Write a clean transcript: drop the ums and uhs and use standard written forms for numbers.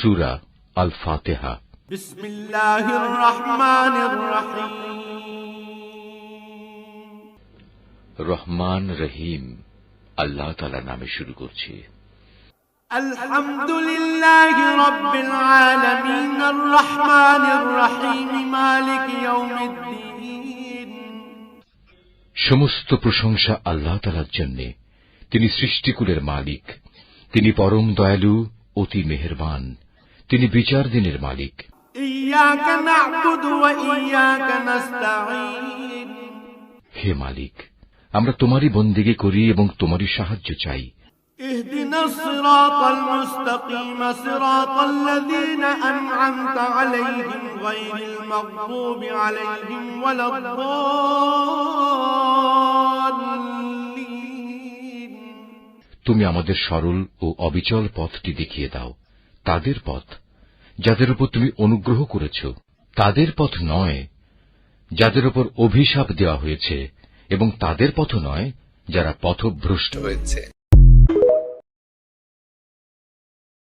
সূরা আল ফাতিহা। বিসমিল্লাহির রহমানির রহিম। রহমান রহিম আল্লাহ তাআলার নামে শুরু করছি। আলহামদুলিল্লাহি রাব্বিল আলামিন আর রহমানির রহিম মালিক ইয়াউমিদ্দিন। সমস্ত প্রশংসা আল্লাহ তাআলার জন্য। তিনি সৃষ্টিকুলের মালিক, তিনি পরম দয়ালু, অতি মেহেরবান, তিনি বিচার দিনের মালিক। ইয়াকা না'বুদু ওয়া ইয়াকা নাস্তাঈন। হে মালিক, আমরা তোমারই বন্দেগী করি এবং তোমারই সাহায্য চাই। ইহদিনাস সিরাতাল মুস্তাকিম সিরাতাল্লাযীনা আন'আমতা আলাইহিম গায়রিল মাগদুবি আলাইহিম ওয়ালাদ-দাল্লিন। তুমি আমাদের সরল ও অবিচল পথটি দেখিয়ে দাও, তাদের পথ যাদের উপর তুমি অনুগ্রহ করেছ, তাদের পথ নয় যাদের উপর অভিশাপ দেওয়া হয়েছে, এবং তাদের পথ নয় যারা পথভ্রষ্ট হয়েছে।